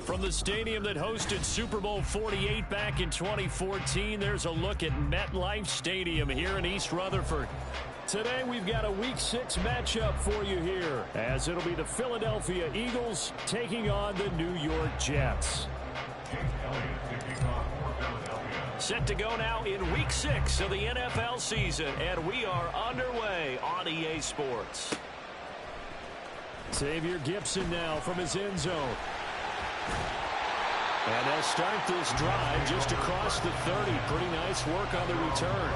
From the stadium that hosted Super Bowl 48 back in 2014, there's a look at MetLife Stadium here in East Rutherford. Today we've got a Week 6 matchup for you here, as it'll be the Philadelphia Eagles taking on the New York Jets. Set to go now in Week 6 of the NFL season, and we are underway on EA Sports. Xavier Gipson now from his end zone. And they'll start this drive just across the 30. Pretty nice work on the return.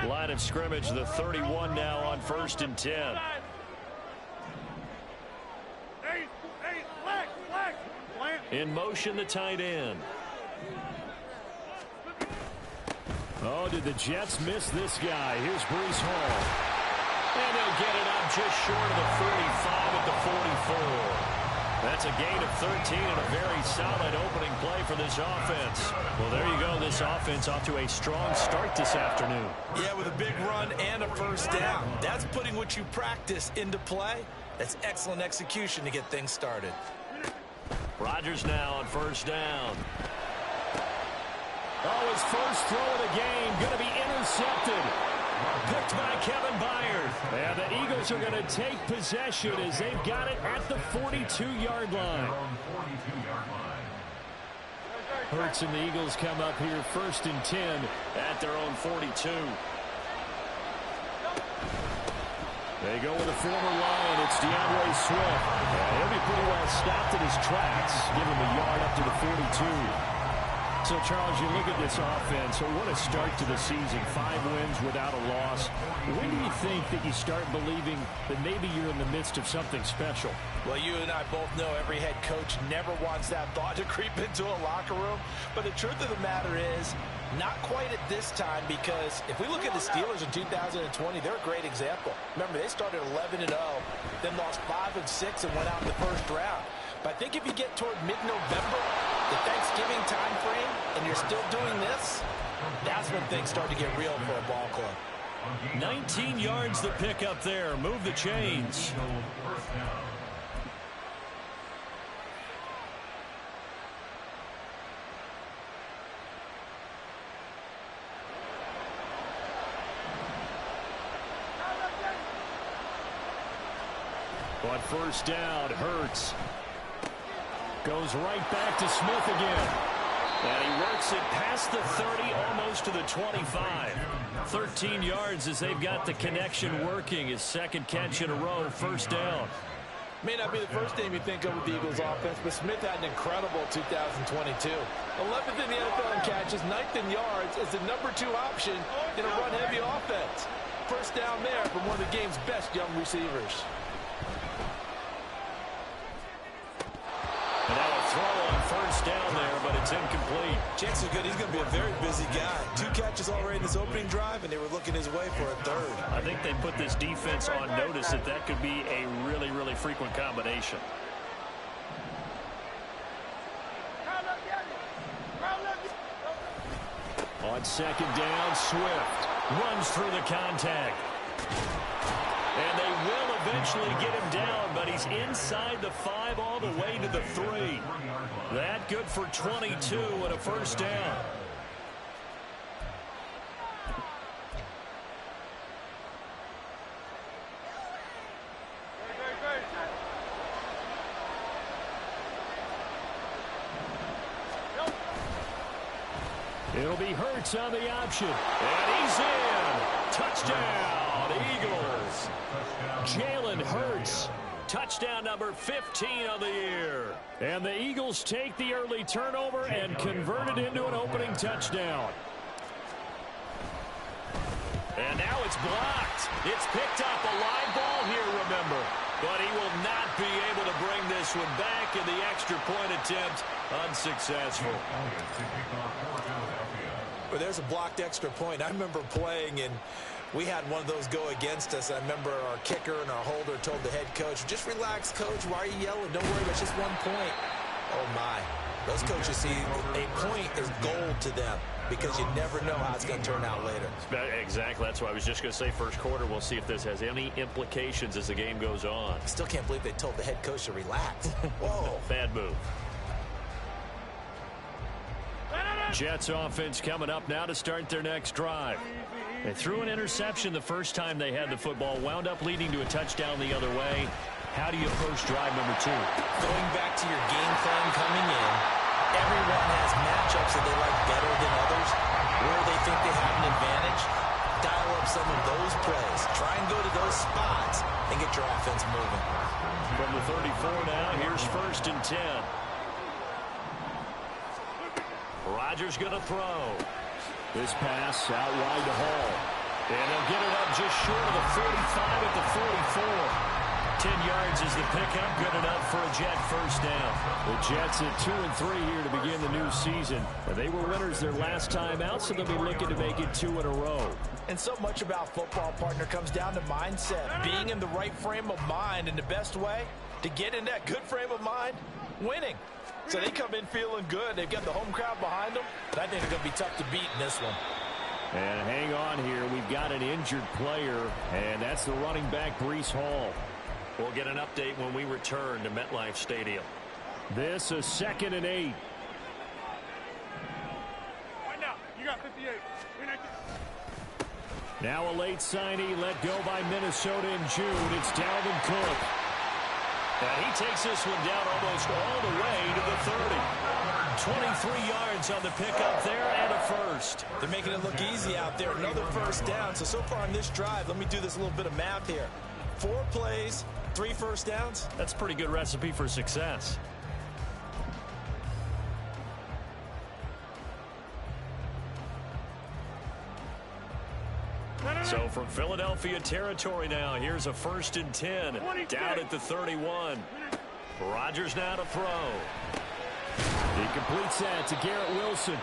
Line of scrimmage, the 31 now on 1st and 10. In motion, the tight end. Oh, did the Jets miss this guy? Here's Breece Hall. And they'll get it up just short of the 45 at the 44. That's a gain of 13 and a very solid opening play for this offense. Well, there you go. This offense off to a strong start this afternoon. Yeah, with a big run and a first down. That's putting what you practice into play. That's excellent execution to get things started. Rodgers now on 1st down. Oh, his first throw of the game going to be intercepted. Picked by Kevin Byard. And the Eagles are going to take possession as they've got it at the 42-yard line. Hurts and the Eagles come up here 1st and 10 at their own 42. They go with a former Lion. It's DeAndre Swift. He'll be pretty well stopped in his tracks. Give him a yard up to the 42. So, Charles, you look at this offense. What a start to the season. 5 wins without a loss. When do you think that you start believing that maybe you're in the midst of something special? Well, you and I both know every head coach never wants that thought to creep into a locker room. But the truth of the matter is, not quite at this time, because if we look at the Steelers in 2020, they're a great example. Remember, they started 11-0, then lost 5-6 and went out in the first round. But I think if you get toward mid-November, the Thanksgiving time frame, and you're still doing this, that's when things start to get real for a ball club. 19 yards the pick up there. Move the chains. On 1st down, Hurts goes right back to Smith again. And he works it past the 30, almost to the 25. 13 yards as they've got the connection working. His second catch in a row, 1st down. May not be the first name you think of with the Eagles offense, but Smith had an incredible 2022. 11th in the NFL in catches, 9th in yards as the number 2 option in a run-heavy offense. 1st down there from one of the game's best young receivers. And now a throw on 1st down there, but it's incomplete. Chances are good he's going to be a very busy guy. 2 catches already in this opening drive, and they were looking his way for a 3rd. I think they put this defense on notice that that could be a really, really frequent combination. On 2nd down, Swift runs through the contact. And they will eventually get him down, but he's inside the 5 all the way to the 3. That good for 22 and a 1st down. It'll be Hurts on the option. And he's in. Touchdown, Eagles. Jalen Hurts. Touchdown number 15 of the year. And the Eagles take the early turnover and convert it into an opening touchdown. And now it's blocked. It's picked up. A live ball here, remember. But he will not be able to bring this one back, in the extra point attempt unsuccessful. Well, there's a blocked extra point. I remember playing, and We had one of those go against us. I remember our kicker and our holder told the head coach, just relax, coach. Why are you yelling? Don't worry, it's just 1 point. Oh, my. Those coaches see a point is gold to them because you never know how it's going to turn out later. Exactly. That's what I was just going to say. First quarter, we'll see if this has any implications as the game goes on. I still can't believe they told the head coach to relax. Whoa. Bad move. Jets offense coming up now to start their next drive. They threw an interception the first time they had the football, wound up leading to a touchdown the other way. How do you approach drive number 2? Going back to your game plan coming in, everyone has matchups that they like better than others, where they think they have an advantage. Dial up some of those plays. Try and go to those spots and get your offense moving. From the 34 now, here's 1st and 10. Rodgers going to throw. This pass out wide to Hall. And they'll get it up just short of the 45 at the 44. 10 yards is the pickup, good enough for a Jet first down. The Jets at 2-3 here to begin the new season. They were winners their last time out, so they'll be looking to make it 2 in a row. And so much about football, partner, comes down to mindset. Being in the right frame of mind, and the best way to get in that good frame of mind, winning. So they come in feeling good. They've got the home crowd behind them. But I think it's going to be tough to beat in this one. And hang on here. We've got an injured player, and that's the running back, Breece Hall. We'll get an update when we return to MetLife Stadium. This is 2nd and 8. Right now, you got 58. Now a late signee let go by Minnesota in June. It's Dalvin Cook. And he takes this one down almost all the way to the 30. 23 yards on the pickup there and a first. They're making it look easy out there. Another first down. So far on this drive, let me do this little bit of math here. 4 plays, 3 first downs. That's a pretty good recipe for success. So from Philadelphia territory now, here's a 1st and 10 down at the 31. Rodgers now to throw. He completes that to Garrett Wilson.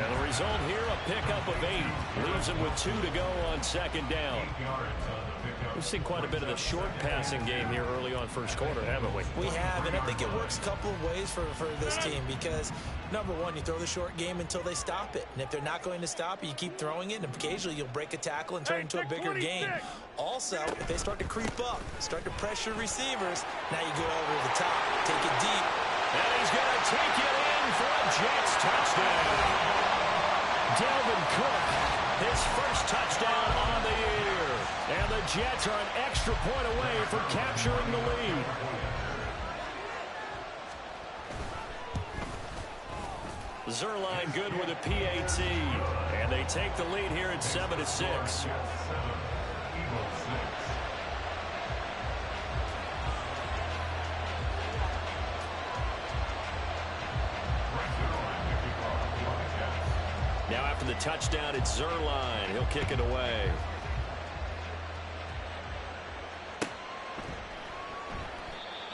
And the result here, a pickup of 8. Leaves him with 2 to go on 2nd down. We've seen quite a bit of the short passing game here early on first quarter, haven't we? We have, and I think it works a couple of ways for this team because, number one, you throw the short game until they stop it. And if they're not going to stop it, you keep throwing it, and occasionally you'll break a tackle and turn into a bigger gain. Also, if they start to creep up, start to pressure receivers, now you go over the top, take it deep. And he's going to take it in for a Jets touchdown. Dalvin Cook, his first touchdown on the year. And the Jets are an extra point away from capturing the lead. Zerline good with a PAT. And they take the lead here at 7-6. Now after the touchdown, it's Zerline. He'll kick it away.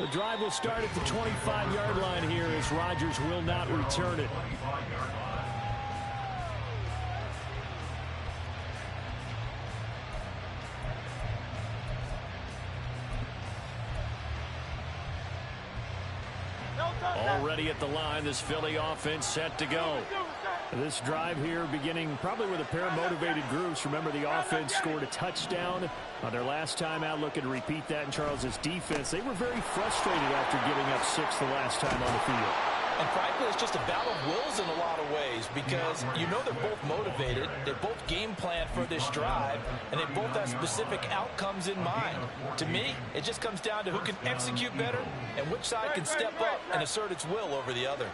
The drive will start at the 25-yard line here as Rodgers will not return it. Already at the line, this Philly offense set to go. This drive here beginning probably with a pair of motivated groups. Remember, the offense scored a touchdown on their last time out. Looking to repeat that in Charles's defense. They were very frustrated after giving up 6 the last time on the field. And frankly, it's just a battle of wills in a lot of ways because you know they're both motivated. They both game plan for this drive, and they both have specific outcomes in mind. To me, it just comes down to who can execute better and which side can step up and assert its will over the other.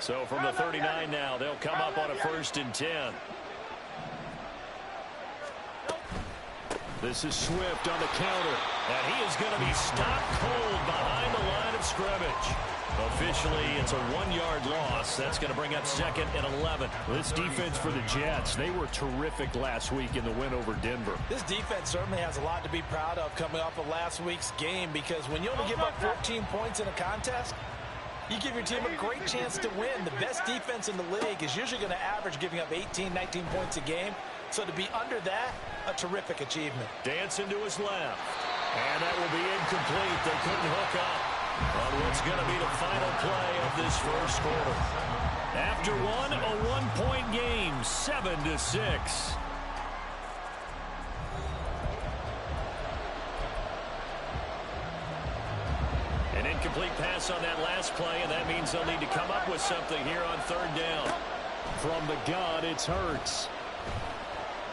So from the 39 now, they'll come up on a 1st and 10. This is Swift on the counter, and he is going to be stopped cold behind the line of scrimmage. Officially, it's a 1-yard loss. That's going to bring up 2nd and 11. This defense for the Jets, they were terrific last week in the win over Denver. This defense certainly has a lot to be proud of coming off of last week's game because when you only give up 14 points in a contest, you give your team a great chance to win. The best defense in the league is usually going to average giving up 18, 19 points a game. So to be under that, a terrific achievement. Dancing to his left. And that will be incomplete. They couldn't hook up on what's going to be the final play of this first quarter. After one, a one-point game, 7-6. An incomplete pass on that last play, and that means they'll need to come up with something here on third down. From the gun, it's Hurts.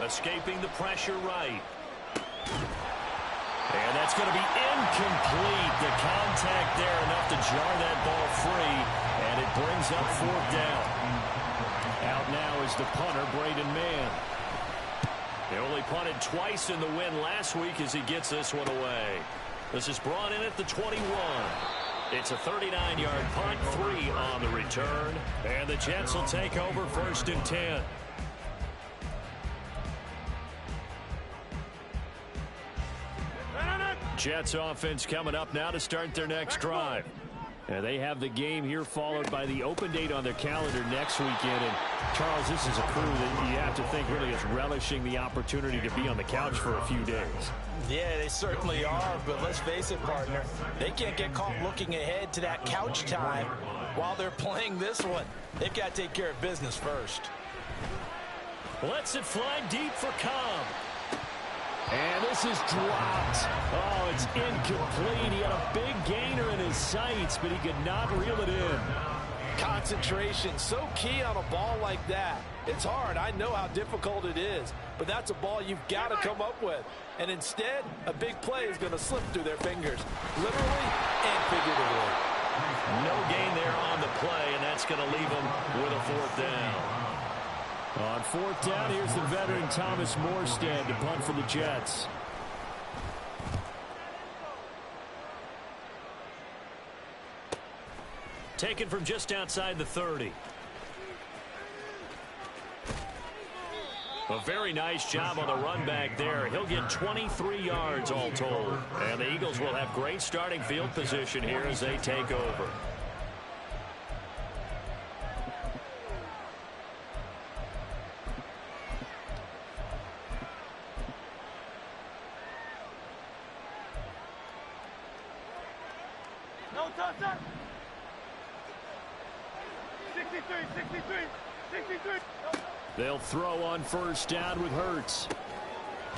Escaping the pressure right. And that's going to be incomplete. The contact there enough to jar that ball free, and it brings up fourth down. Out now is the punter, Braden Mann. They only punted twice in the win last week as he gets this one away. This is brought in at the 21. It's a 39-yard punt, 3 on the return, and the Jets will take over first and 10. Jets offense coming up now to start their next drive. They have the game here followed by the open date on their calendar next weekend. And Charles, this is a crew that you have to think really is relishing the opportunity to be on the couch for a few days. Yeah, they certainly are, but let's face it, partner. They can't get caught looking ahead to that couch time while they're playing this one. They've got to take care of business first. Lets it fly deep for Cobb. And this is dropped. Oh, it's incomplete. He had a big gainer in his sights, but he could not reel it in. Concentration, so key on a ball like that. It's hard. I know how difficult it is, but that's a ball you've got to come up with. And instead, a big play is going to slip through their fingers, literally and figuratively. No gain there on the play, and that's going to leave him with a fourth down. On fourth down, here's the veteran Thomas Morstead to punt for the Jets. Taken from just outside the 30. A very nice job on the run back there. He'll get 23 yards all told. And the Eagles will have great starting field position here as they take over. No touchdown. 63, 63, 63. They'll throw on first down with Hurts.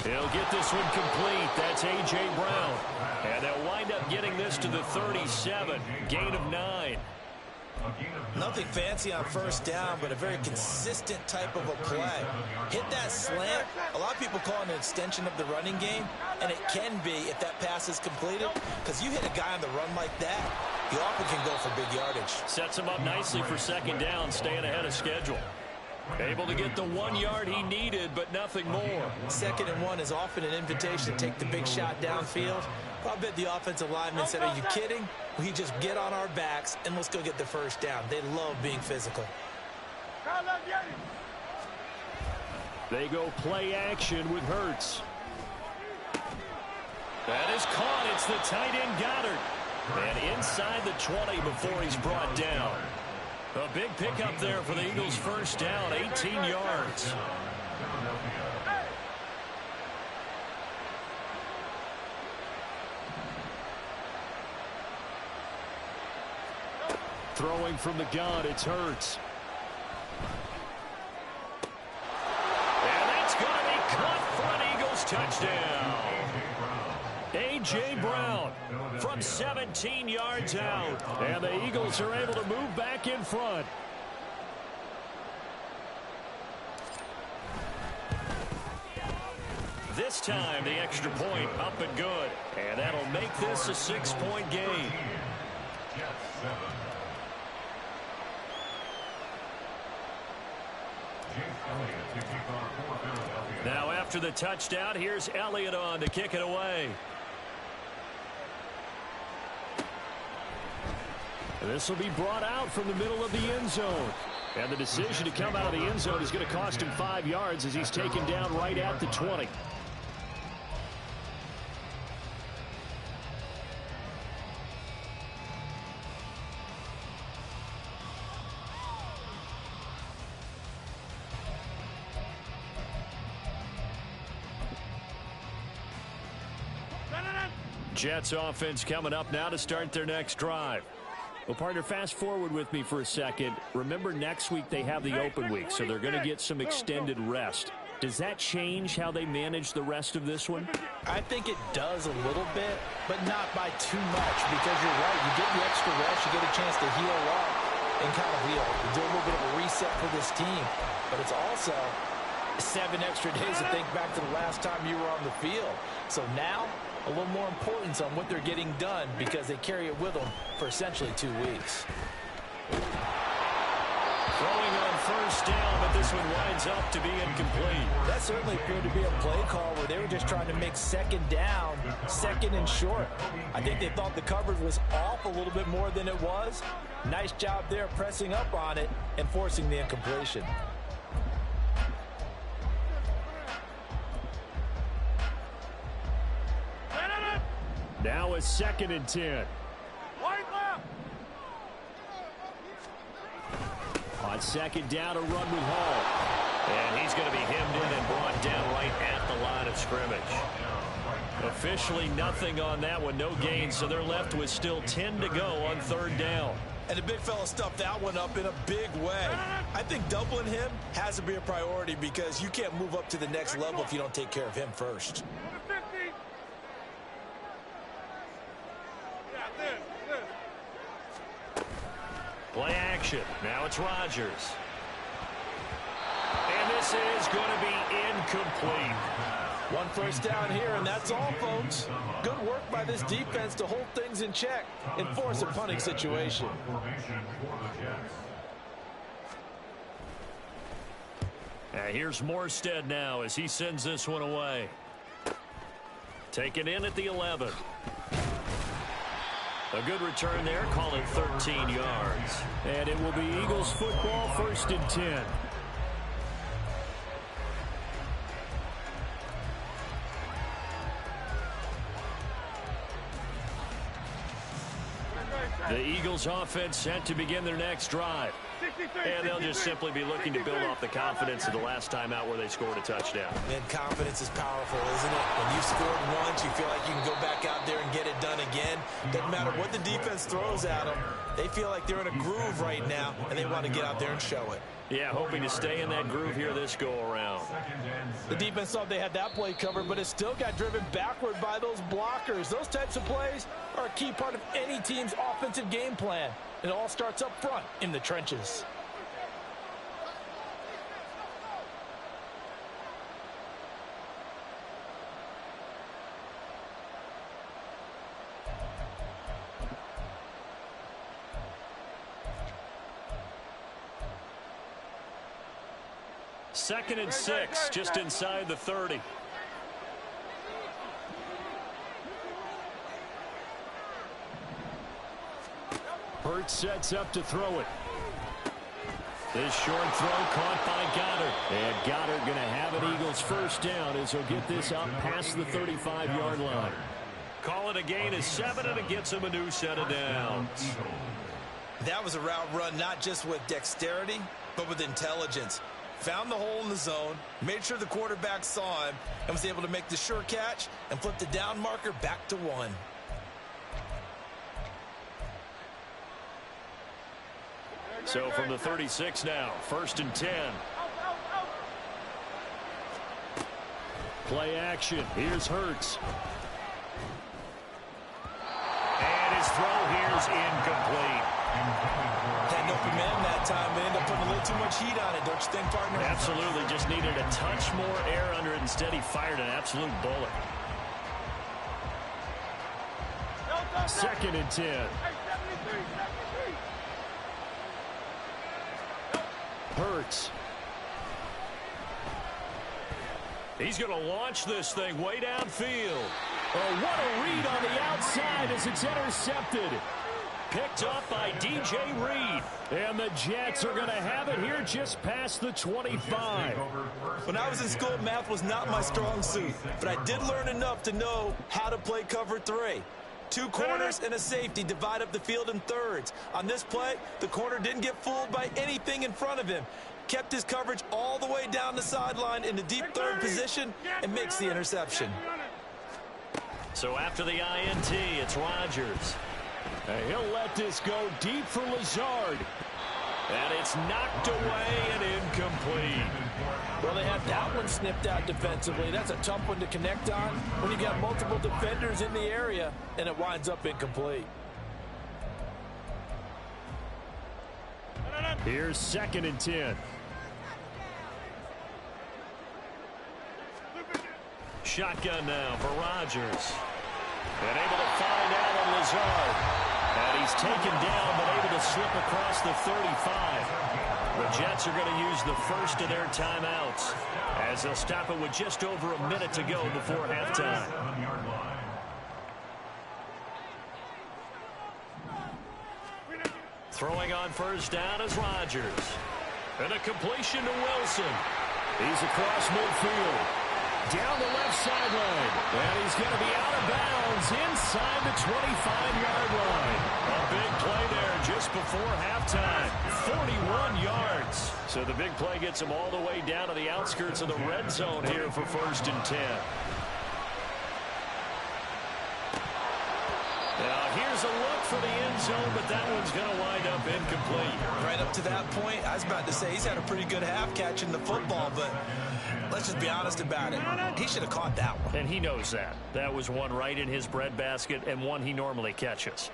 He'll get this one complete. That's A.J. Brown. And they'll wind up getting this to the 37. Gain of 9. Nothing fancy on first down, but a very consistent type of a play. Hit that slant. A lot of people call it an extension of the running game, and it can be if that pass is completed, because you hit a guy on the run like that, you often can go for big yardage. Sets him up nicely for second down, staying ahead of schedule. Able to get the 1 yard he needed, but nothing more. 2nd and 1 is often an invitation to take the big shot downfield. I bet the offensive lineman said, are you kidding? We just get on our backs and let's go get the first down. They love being physical. They go play action with Hurts. That is caught. It's the tight end Goddard. And inside the 20 before he's brought down. A big pickup there for the Eagles' first down, 18 yards. Throwing from the gun, it's Hurts. And that's going to be caught for an Eagles touchdown. A.J. Brown from 17 yards out. And the Eagles are able to move back in front. This time, the extra point up and good. And that'll make this a 6-point game. Now after the touchdown, here's Elliott on to kick it away. And this will be brought out from the middle of the end zone. And the decision to come out of the end zone is going to cost him 5 yards as he's taken down right at the 20. Jets offense coming up now to start their next drive. Well, partner, fast forward with me for a second. Remember, next week they have the open week, so they're going to get some extended rest. Does that change how they manage the rest of this one? I think it does a little bit, but not by too much, because you're right. You get the extra rest, you get a chance to heal up and kind of do a little bit of a reset for this team. But it's also 7 extra days to think back to the last time you were on the field. So now, a little more importance on what they're getting done because they carry it with them for essentially 2 weeks. Throwing on first down, but this one winds up to be incomplete. That certainly appeared to be a play call where they were just trying to make second down, second and short. I think they thought the coverage was off a little bit more than it was. Nice job there pressing up on it and forcing the incompletion. Now a 2nd and 10. On 2nd down, a run with Hall. And he's going to be hemmed in and brought down right at the line of scrimmage. Officially nothing on that one, no gain, so they're left with still 10 to go on 3rd down. And the big fella stuffed that one up in a big way. I think doubling him has to be a priority because you can't move up to the next level if you don't take care of him first. Play action. Now it's Rodgers. And this is going to be incomplete. 1 first down here, and that's all, folks. Good work by this defense to hold things in check and force a punting situation. Here's Morstead now as he sends this one away. Taken in at the 11. A good return there, call it 13 yards. And it will be Eagles football, 1st and 10. The Eagles offense set to begin their next drive. And they'll just simply be looking to build off the confidence of the last time out where they scored a touchdown. And confidence is powerful, isn't it? When you scored once, you feel like you can go back out there and get it done again. Doesn't matter what the defense throws at them. They feel like they're in a groove right now, and they want to get out there and show it. Yeah, hoping to stay in that groove here this go-around. The defense thought they had that play covered, but it still got driven backward by those blockers. Those types of plays are a key part of any team's offensive game plan. It all starts up front in the trenches. Second and 6, just inside the 30. Hurts sets up to throw it. This short throw caught by Goddard. And Goddard going to have an Eagles first down as he'll get this out past the 35-yard line. Call it a gain of 7, and it gets him a new set of downs. That was a route run not just with dexterity, but with intelligence. Found the hole in the zone, made sure the quarterback saw him, and was able to make the sure catch and flip the down marker back to 1. So from the 36 now, 1st and 10. Play action. Here's Hurts. And his throw here's incomplete. Had no command that time, but ended up putting a little too much heat on it, don't you think, partner? Absolutely. Just needed a touch more air under it. Instead, he fired an absolute bullet. 2nd and 10. Hurts. He's going to launch this thing way downfield. Oh, what a read on the outside as it's intercepted. Picked up by DJ Reed. And the Jets are going to have it here just past the 25. When I was in school, math was not my strong suit, but I did learn enough to know how to play cover 3. 2 corners and a safety divide up the field in thirds. On this play, the corner didn't get fooled by anything in front of him. Kept his coverage all the way down the sideline in the deep third position and makes the interception. So after the INT, it's Rodgers. And he'll let this go deep for Lazard. And it's knocked away and incomplete. Well, they have that one snipped out defensively. That's a tough one to connect on when you got multiple defenders in the area, and it winds up incomplete. Here's 2nd and 10. Shotgun now for Rodgers. And able to find Alan Lazard. And he's taken down, but able to slip across the 35. The Jets are going to use the first of their timeouts, as they'll stop it with just over a minute to go before halftime. Throwing on first down is Rodgers. And a completion to Wilson. He's across midfield. Down the left sideline. And he's going to be out of bounds inside the 25-yard line. A big play there just before halftime. 41 yards. So the big play gets him all the way down to the outskirts of the red zone here for 1st and 10. Now here's a look for the end zone, but that one's going to wind up incomplete. Right up to that point, I was about to say he's had a pretty good half catching the football, but let's just be honest about it. He should have caught that one. And he knows that. That was one right in his breadbasket and one he normally catches.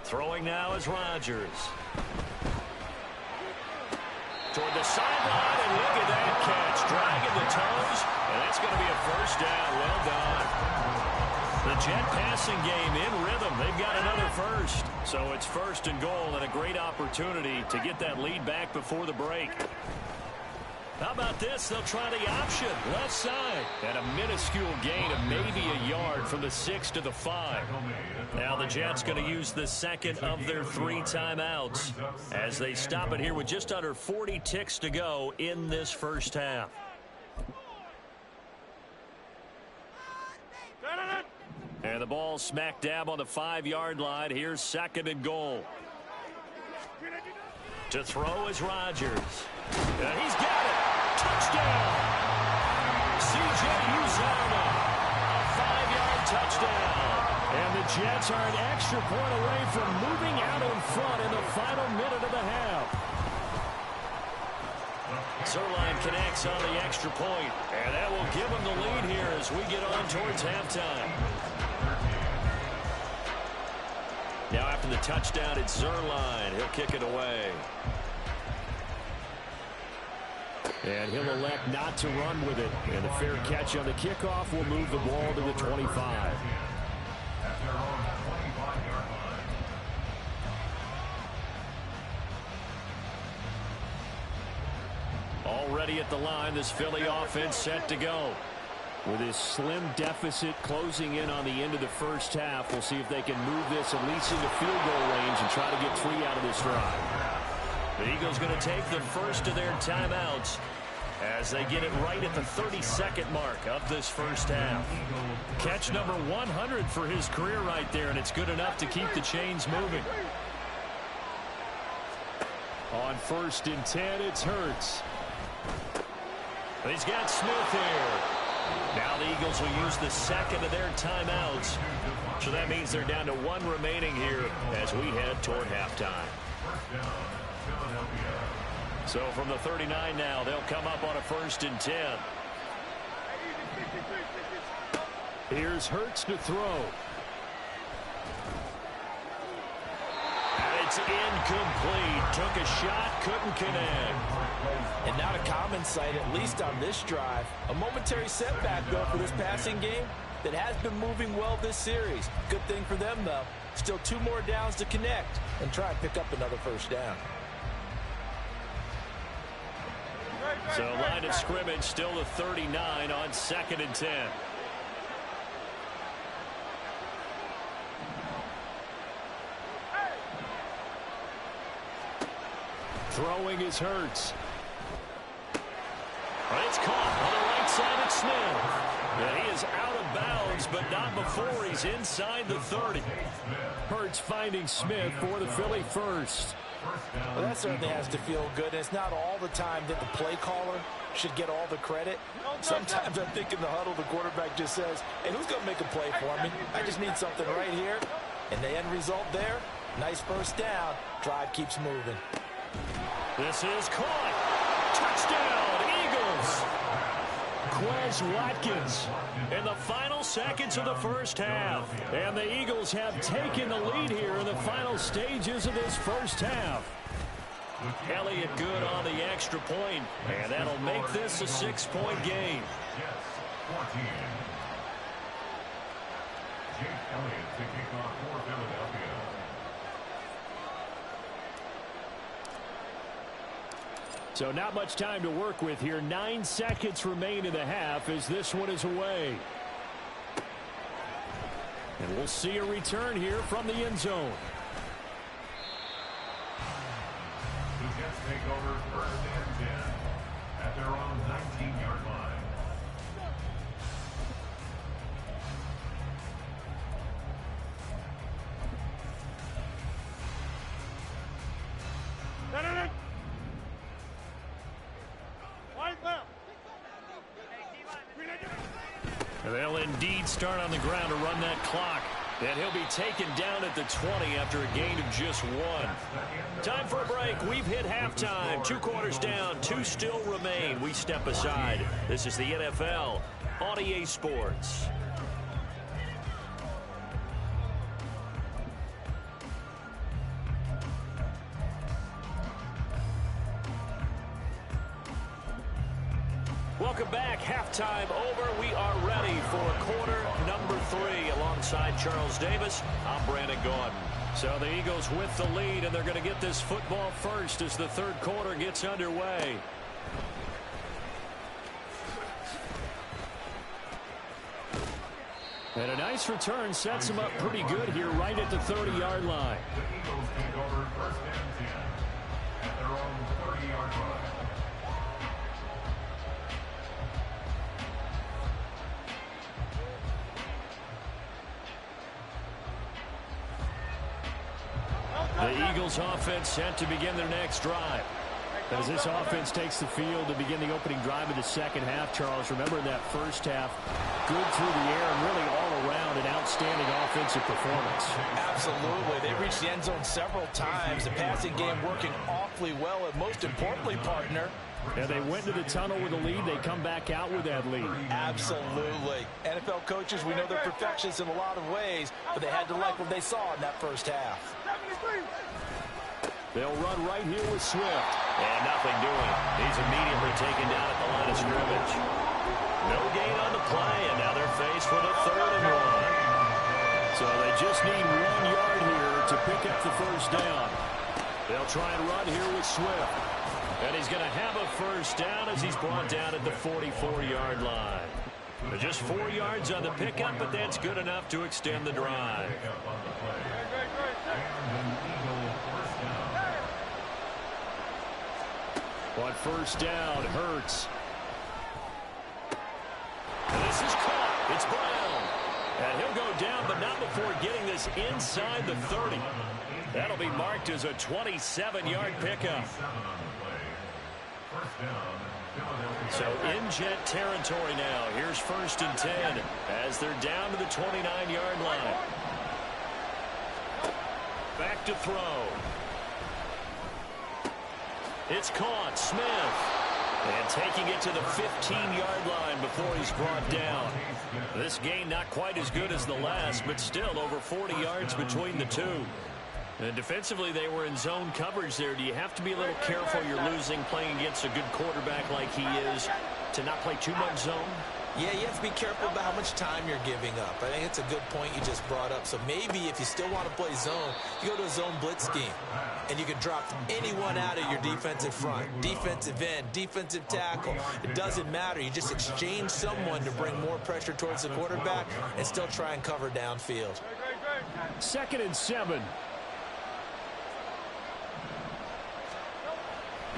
Throwing now is Rodgers. Toward the sideline, and look at that catch. Dragging the toes, and that's going to be a first down. Well done. The Jet passing game in rhythm. They've got another first. So it's 1st and goal, and a great opportunity to get that lead back before the break. How about this? They'll try the option. Left side. And a minuscule gain of maybe a yard from the 6 to the 5. Now the Jets going to use the 2nd of their 3 timeouts as they stop it here with just under 40 ticks to go in this first half. And the ball smack dab on the 5-yard line. Here's 2nd and goal. To throw is Rodgers. And he's got it. Touchdown. C.J. Uzomah. A 5-yard touchdown. And the Jets are an extra point away from moving out in front in the final minute of the half. Zerline connects on the extra point, and that will give them the lead here as we get on towards halftime. Now after the touchdown, it's Zerline. He'll kick it away. And he'll elect not to run with it. And a fair catch on the kickoff will move the ball to the 25. Already at the line, this Philly offense set to go. With his slim deficit closing in on the end of the first half, we'll see if they can move this at least into field goal range and try to get 3 out of this drive. The Eagles going to take the first of their timeouts as they get it right at the 32nd mark of this first half. Catch number 100 for his career right there, and it's good enough to keep the chains moving. On 1st and 10, it's Hurts. He's got Smith here. Now the Eagles will use the 2nd of their timeouts. So that means they're down to 1 remaining here as we head toward halftime. So from the 39 now, they'll come up on a 1st and 10. Here's Hurts to throw. And it's incomplete. Took a shot, couldn't connect. And not a common sight, at least on this drive. A momentary setback, though, for this passing game that has been moving well this series. Good thing for them, though. Still 2 more downs to connect and try and pick up another first down. So line of scrimmage still the 39 on 2nd and 10. Throwing is Hurts. It's caught on the right side of Smith. And he is out of bounds, but not before he's inside the 30. Hurts finding Smith for the Philly first. Well, that certainly has to feel good. And it's not all the time that the play caller should get all the credit. Sometimes I think in the huddle, the quarterback just says, hey, who's going to make a play for me? I just need something right here. And the end result there, nice first down. Drive keeps moving. This is caught. Touchdown, Eagles. Quez Watkins in the final seconds of the first half. And the Eagles have taken the lead here in the final stages of this first half. Elliott good on the extra point, and that'll make this a 6-point game. So not much time to work with here. 9 seconds remain in the half as this one is away. And we'll see a return here from the end zone. The Jets take over first and 10 at their own 19-yard line. They'll indeed start on the ground to run that clock. And he'll be taken down at the 20 after a gain of just 1. Time for a break. We've hit halftime. 2 quarters down. 2 still remain. We step aside. This is the NFL on EA Sports. Welcome back. Halftime over. We are ready for quarter number 3 alongside Charles Davis. I'm Brandon Gaudin. So the Eagles with the lead, and they're going to get this football first as the third quarter gets underway. And a nice return sets them up pretty good here right at the 30-yard line. The Eagles take over first and 10 at their own 30-yard line. The Eagles offense set to begin their next drive. As this offense takes the field to begin the opening drive of the second half, Charles, remember in that first half, good through the air and really all around an outstanding offensive performance. Absolutely. They reached the end zone several times. The passing game working awfully well, and most importantly, partner, and they went to the tunnel with a lead. They come back out with that lead. Absolutely. NFL coaches, we know they're perfectionists in a lot of ways, but they had to like what they saw in that first half. They'll run right here with Swift. And nothing doing. He's immediately taken down at the line of scrimmage. No gain on the play, and now they're faced with a 3rd and 1. So they just need 1 yard here to pick up the first down. They'll try and run here with Swift. And he's going to have a first down as he's brought down at the 44-yard line. Just 4 yards on the pickup, but that's good enough to extend the drive. On first down, Hurts. And this is caught. It's Brown. And he'll go down, but not before getting this inside the 30. That'll be marked as a 27-yard pickup. So in Jet territory now. Here's 1st and 10 as they're down to the 29-yard line. Back to throw. It's caught. Smith. And taking it to the 15-yard line before he's brought down. This gain not quite as good as the last, but still over 40 yards between the two. And defensively, they were in zone coverage there. Do you have to be a little careful you're losing playing against a good quarterback like he is to not play too much zone? Yeah, you have to be careful about how much time you're giving up. I think it's a good point you just brought up. So maybe if you still want to play zone, you go to a zone blitz scheme. And you can drop anyone out of your defensive front. Defensive end, defensive tackle. It doesn't matter. You just exchange someone to bring more pressure towards the quarterback and still try and cover downfield. 2nd and 7.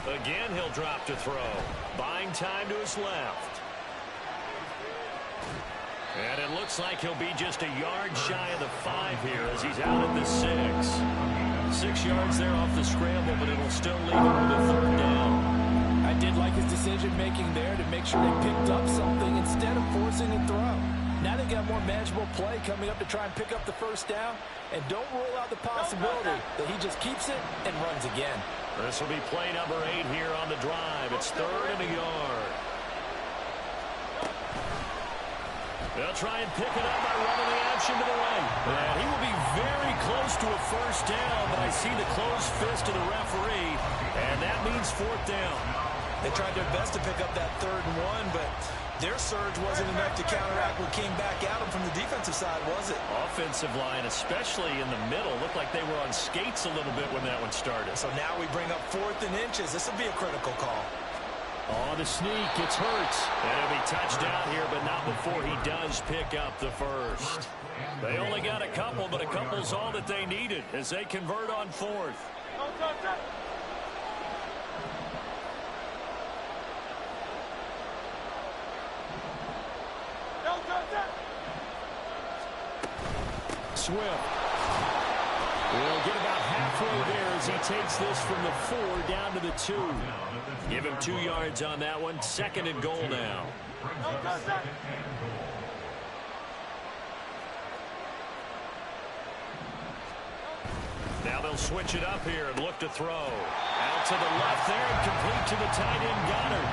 Again, he'll drop to throw. Buying time to his left. And it looks like he'll be just a yard shy of the 5 here as he's out at the 6. 6 yards there off the scramble, but it'll still leave him with a 3rd down. I did like his decision-making there to make sure they picked up something instead of forcing a throw. Now they got more manageable play coming up to try and pick up the 1st down. And don't rule out the possibility that he just keeps it and runs again. This will be play number 8 here on the drive. It's 3rd and a yard. They'll try and pick it up by running the action to the right. And he will be very close to a 1st down, but I see the closed fist of the referee, and that means 4th down. They tried their best to pick up that 3rd and 1, but their surge wasn't enough to counteract what came back at them from the defensive side, was it? Offensive line, especially in the middle, looked like they were on skates a little bit when that one started. So now we bring up 4th and inches. This will be a critical call. On the sneak, it's Hurts. And it'll be touchdown here, but not before he does pick up the 1st. They only got a couple, but a couple's all that they needed as they convert on 4th. Swift. We'll get about halfway there as he takes this from the 4 down to the 2. Give him 2 yards on that one. 2nd and goal now. Now they'll switch it up here and look to throw. Out to the left there and complete to the tight end Goddard.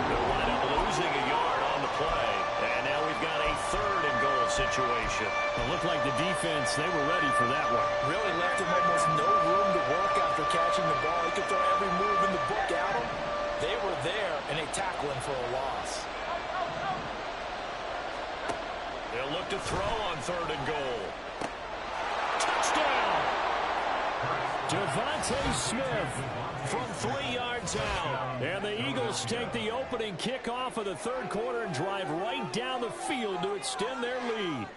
They'll wind up losing a yard on the play. And now we've got a 3rd and goal situation. It looked like the defense, they were ready for that one. Really left him almost no room to work after catching the ball. He could throw every move in the book at him. They were there, and they tackle him for a loss. They'll look to throw on 3rd and goal. Touchdown! Devontae Smith from 3 yards out. And the Eagles take the opening kickoff of the 3rd quarter and drive right down the field to extend their lead.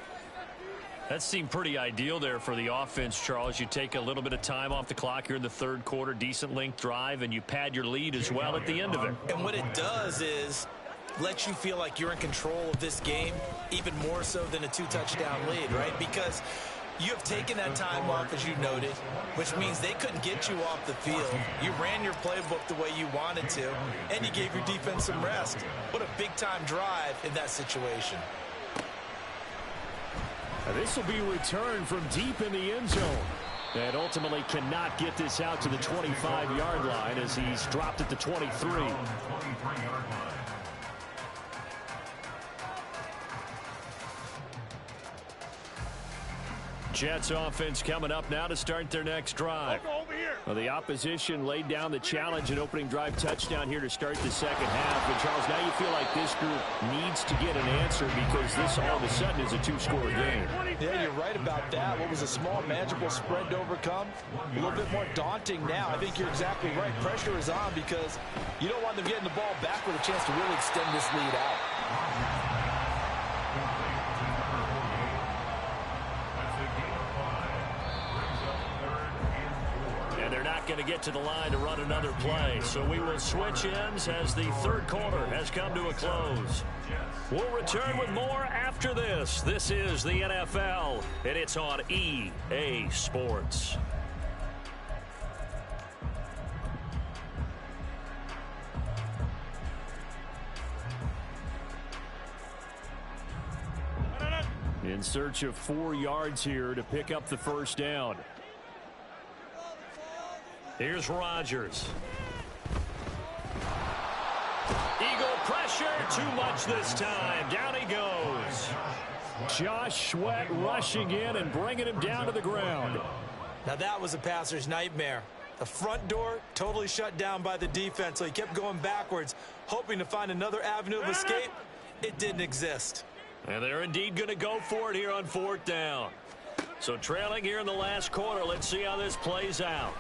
That seemed pretty ideal there for the offense, Charles. You take a little bit of time off the clock here in the 3rd quarter, decent length drive, and you pad your lead as well at the end of it. And what it does is let you feel like you're in control of this game, even more so than a 2-touchdown lead, right? Because you have taken that time off, as you noted, which means they couldn't get you off the field. You ran your playbook the way you wanted to, and you gave your defense some rest. What a big-time drive in that situation. This will be returned from deep in the end zone. And ultimately cannot get this out to the 25-yard line as he's dropped at the 23. Jets offense coming up now to start their next drive. Well, the opposition laid down the challenge and opening drive touchdown here to start the 2nd half. But Charles, now you feel like this group needs to get an answer because this all of a sudden is a 2-score game. Yeah, you're right about that. What was a small, manageable spread to overcome? A little bit more daunting now. I think you're exactly right. Pressure is on because you don't want them getting the ball back with a chance to really extend this lead out. They're not going to get to the line to run another play, so we will switch ends as the 3rd quarter has come to a close. We'll return with more after this. This is the NFL, and it's on EA Sports. In search of 4 yards here to pick up the 1st down. Here's Rodgers. Eagle pressure, too much this time. Down he goes. Josh Sweat rushing in and bringing him down to the ground. Now that was a passer's nightmare. The front door totally shut down by the defense, so he kept going backwards, hoping to find another avenue of escape. It didn't exist. And they're indeed going to go for it here on 4th down. So trailing here in the last quarter, let's see how this plays out.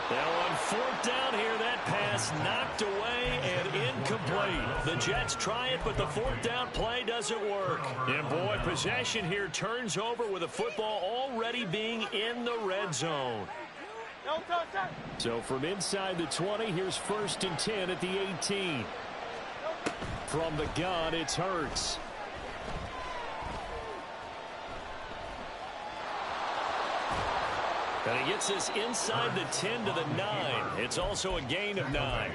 Now on 4th down here, that pass knocked away and incomplete. The Jets try it, but the 4th down play doesn't work. And boy, possession here turns over with the football already being in the red zone. So from inside the 20, here's 1st and 10 at the 18. From the gun, it's Hurts. And he gets this inside the 10 to the 9. It's also a gain of 9.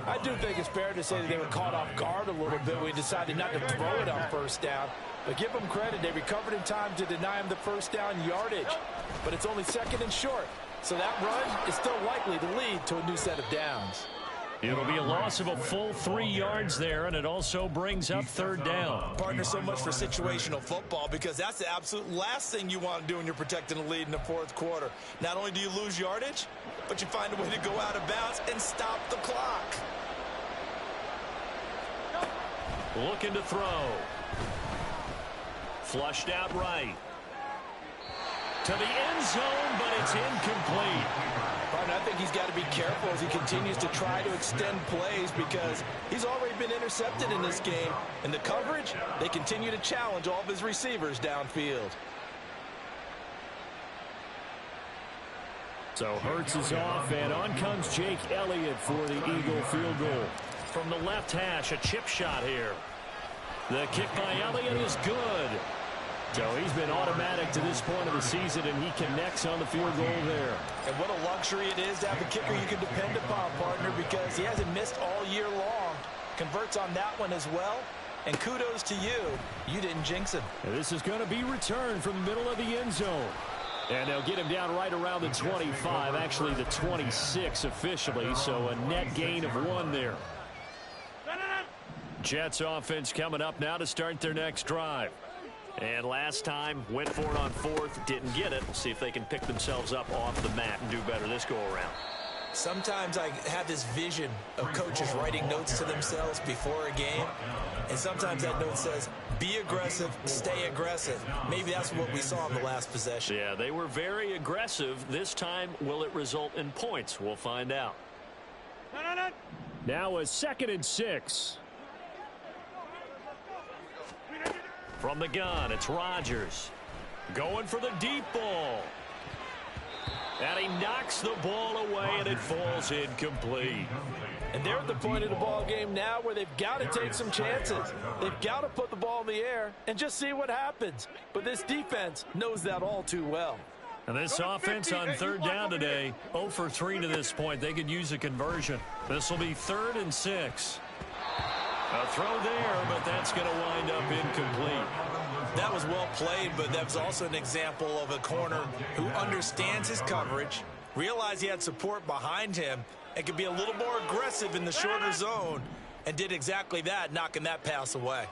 I do think it's fair to say that they were caught off guard a little bit. We decided not to throw it on first down. But give them credit. They recovered in time to deny him the first down yardage. But it's only second and short. So that run is still likely to lead to a new set of downs. It'll be a loss of a full 3 yards there, and it also brings up third down. Partner, so much for situational football, because that's the absolute last thing you want to do when you're protecting the lead in the fourth quarter. Not only do you lose yardage, but you find a way to go out of bounds and stop the clock. Looking to throw. Flushed out right. To the end zone, but it's incomplete. I think he's got to be careful as he continues to try to extend plays, because he's already been intercepted in this game. And the coverage, they continue to challenge all of his receivers downfield. So Hurts is off, and on comes Jake Elliott for the Eagle field goal. From the left hash, a chip shot here. The kick by Elliott is good. So he's been automatic to this point of the season, and he connects on the field goal there. And what a luxury it is to have a kicker you can depend upon, partner, because he hasn't missed all year long. Converts on that one as well. And kudos to you. You didn't jinx him. And this is going to be returned from the middle of the end zone. And they'll get him down right around the 25, actually the 26 officially, so a net gain of 1 there. Jets offense coming up now to start their next drive. And last time, went for it on 4th, didn't get it. We'll see if they can pick themselves up off the mat and do better this go-around. Sometimes I have this vision of coaches writing notes to themselves before a game. And sometimes that note says, be aggressive, stay aggressive. Maybe that's what we saw in the last possession. Yeah, they were very aggressive. This time, will it result in points? We'll find out. Now a 2nd and 6. From the gun, it's Rodgers. Going for the deep ball. And he knocks the ball away, and it falls incomplete. And they're at the point of the ball game now where they've got to take some chances. They've got to put the ball in the air and just see what happens. But this defense knows that all too well. And this offense on 3rd down today, 0 for 3 to this point. They could use a conversion. This will be 3rd and 6. A throw there, but that's going to wind up incomplete. That was well played, but that was also an example of a corner who understands his coverage, realized he had support behind him, and could be a little more aggressive in the shorter zone, and did exactly that, knocking that pass away.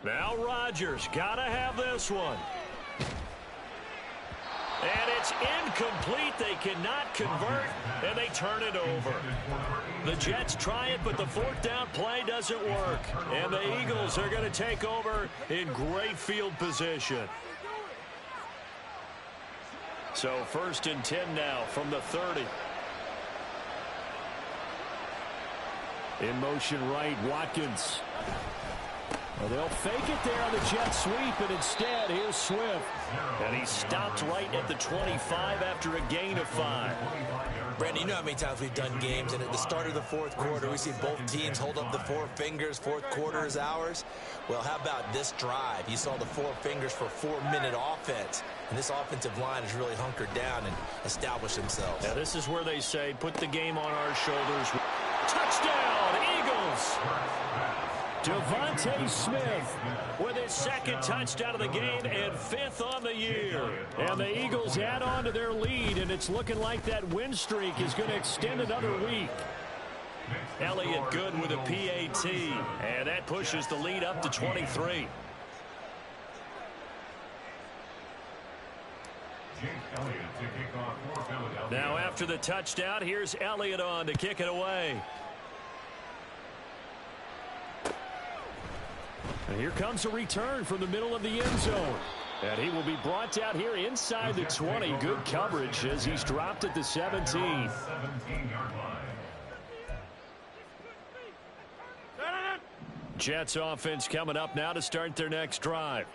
Now Rodgers got to have this one. And it's incomplete. They cannot convert, and they turn it over. The Jets try it, but the 4th down play doesn't work. And the Eagles are going to take over in great field position. So 1st and 10 now from the 30. In motion right, Watkins. Well, they'll fake it there on the jet sweep, and instead, here's Swift. And he stopped right at the 25 after a gain of 5. Brandon, you know how many times we've done games, and at the start of the 4th quarter, we see both teams hold up the 4 fingers. 4th quarter is ours. Well, how about this drive? You saw the 4 fingers for 4-minute offense, and this offensive line has really hunkered down and established themselves. Yeah, this is where they say, put the game on our shoulders. Touchdown, Eagles! Devontae Smith with his 2nd touchdown of the game and 5th on the year. And the Eagles add on to their lead, and it's looking like that win streak is going to extend another week. Elliott good with a PAT, and that pushes the lead up to 23. Now after the touchdown, here's Elliott on to kick it away. And here comes a return from the middle of the end zone. And he will be brought out here inside the 20. Good coverage as he's dropped at the 17. Jets offense coming up now to start their next drive.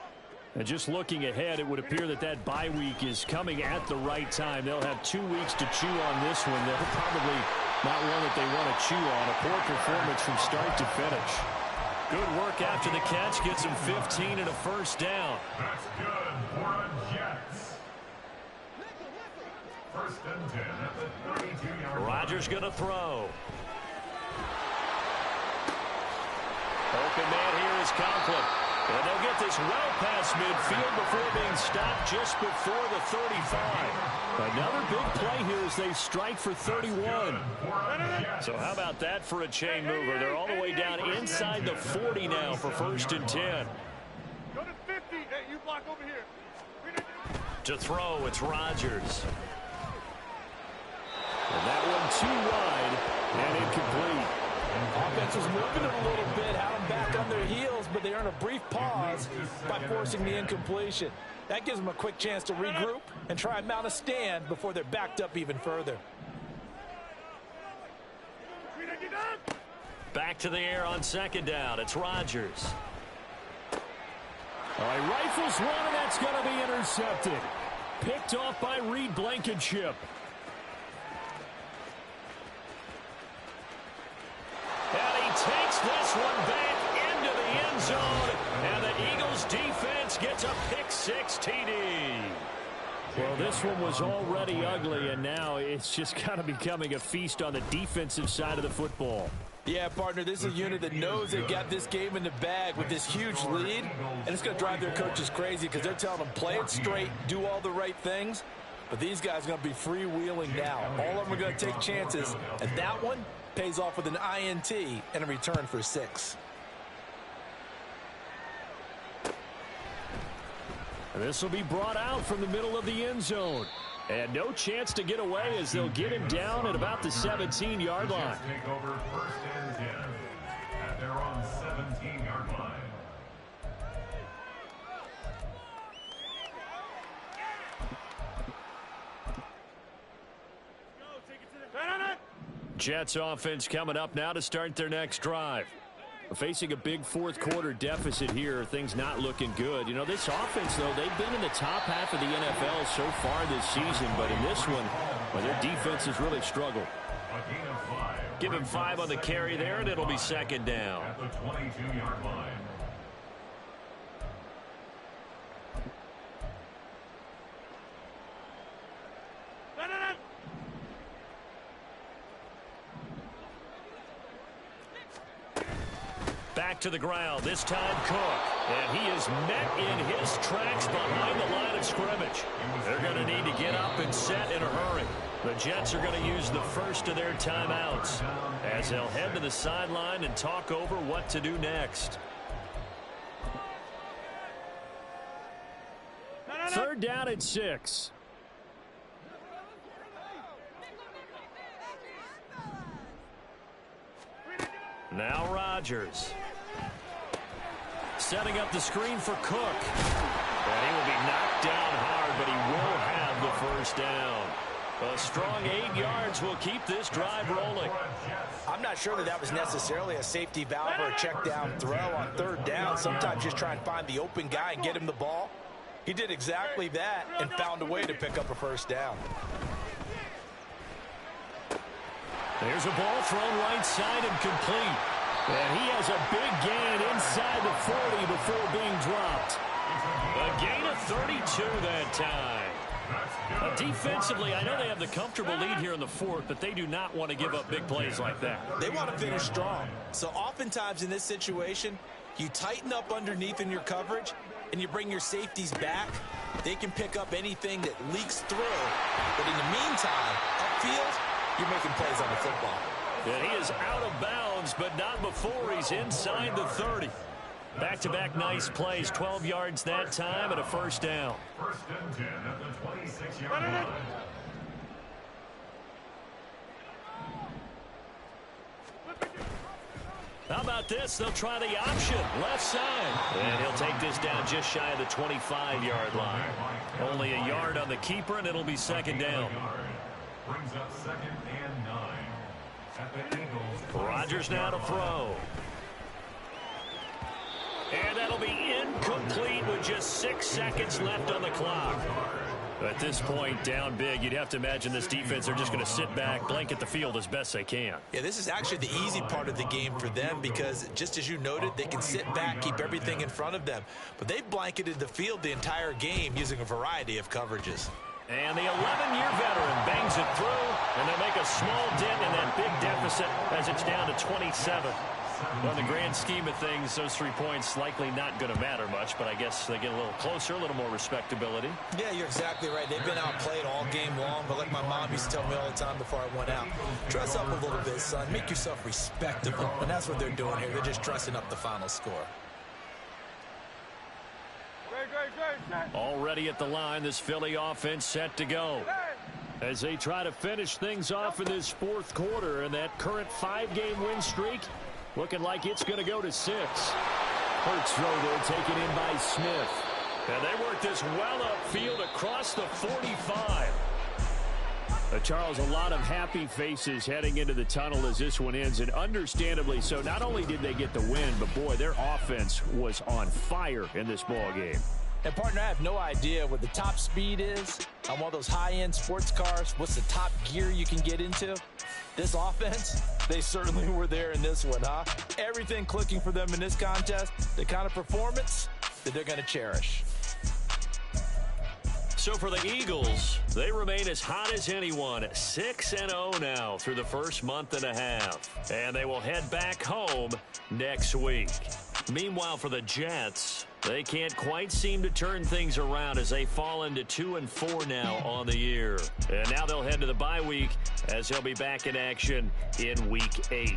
And just looking ahead, it would appear that that bye week is coming at the right time. They'll have 2 weeks to chew on this one. They'll probably Not one that they want to chew on. A poor performance from start to finish. Good work after the catch. Gets him 15 and a first down. That's good for the Jets. First and 10 at the 32-yard line. Rodgers going to throw. Open man here is Conklin. And they'll get this well past midfield before being stopped just before the 35. Another big play here as they strike for 31. So how about that for a chain mover? They're all the way down inside the 40 now for first and 10. Go to 50. Hey, you block over here. To throw, it's Rodgers. And that one too wide and incomplete. Offense was moving it a little bit, had them back on their heels, but they earn a brief pause by forcing the incompletion. That gives them a quick chance to regroup and try and mount a stand before they're backed up even further. Back to the air on second down. It's Rodgers. All right, rifles one, and that's going to be intercepted. Picked off by Reed Blankenship. And he takes this one back into the end zone. And the Eagles defense gets a pick-six TD. Well, this one was already ugly, and now it's just kind of becoming a feast on the defensive side of the football. Yeah, partner, this is a unit that knows they've got this game in the bag with this huge lead, and it's going to drive their coaches crazy because they're telling them play it straight, do all the right things, but these guys are going to be freewheeling now. All of them are going to take chances, and that one pays off with an INT and a return for 6. And this will be brought out from the middle of the end zone. And no chance to get away as they'll get him down at about the 17-yard line. Take over first and 10 at their own 17-yard line. Jets offense coming up now to start their next drive. Facing a big fourth quarter deficit here, things not looking good. You know, this offense, though, they've been in the top half of the NFL so far this season, but in this one, well, their defense has really struggled. Give him 5 on the carry there, and it'll be second down. At the 22-yard line. Back to the ground, this time Cook. And he is met in his tracks behind the line of scrimmage. They're going to need to get up and set in a hurry. The Jets are going to use the first of their timeouts as they'll head to the sideline and talk over what to do next. Third down at 6. Now Rodgers. Setting up the screen for Cook. And he will be knocked down hard, but he will have the first down. A strong 8 yards will keep this drive rolling. I'm not sure that was necessarily a safety valve or a check down throw on third down. Sometimes just try and find the open guy and get him the ball. He did exactly that and found a way to pick up a first down. There's a ball thrown right side and complete. And he has a big gain inside the 40 before being dropped. A gain of 32 that time. Defensively, I know they have the comfortable lead here in the fourth, but they do not want to give up big plays like that. They want to finish strong. So oftentimes in this situation, you tighten up underneath in your coverage, and you bring your safeties back. They can pick up anything that leaks through. But in the meantime, upfield, you're making plays on the football. And he is out of bounds, but not before he's inside the 30. Back-to-back nice plays, 12 yards that time and a first down. First and 10 at the 26-yard line. How about this? They'll try the option, left side. And he'll take this down just shy of the 25-yard line. Only a yard on the keeper, and it'll be second down. Brings up second and 9 at the Eagles. Rodgers now to throw. And that'll be incomplete with just 6 seconds left on the clock. At this point, down big, you'd have to imagine this defense are just going to sit back, blanket the field as best they can. Yeah, this is actually the easy part of the game for them because, just as you noted, they can sit back, keep everything in front of them. But they've blanketed the field the entire game using a variety of coverages. And the 11-year veteran bangs it through, and they make a small dent in that big deficit as it's down to 27. Well, in the grand scheme of things, those 3 points likely not going to matter much, but I guess they get a little closer, a little more respectability. Yeah, you're exactly right. They've been outplayed all game long, but like my mom used to tell me all the time before I went out, dress up a little bit, son. Make yourself respectable. And that's what they're doing here. They're just dressing up the final score. Already at the line, this Philly offense set to go as they try to finish things off in this fourth quarter, and that current 5-game win streak looking like it's going to go to 6. Hurts throw there, taken in by Smith. And they work this well upfield across the 45. Charles, a lot of happy faces heading into the tunnel as this one ends, and understandably so. Not only did they get the win, but boy, their offense was on fire in this ball game. And partner, I have no idea what the top speed is on one of those high-end sports cars. What's the top gear you can get into? This offense, they certainly were there in this one, huh? Everything clicking for them in this contest, the kind of performance that they're going to cherish. So for the Eagles, they remain as hot as anyone, 6-0 now through the first month and a half. And they will head back home next week. Meanwhile, for the Jets, they can't quite seem to turn things around as they fall into 2-4 now on the year. And now they'll head to the bye week as they'll be back in action in Week 8.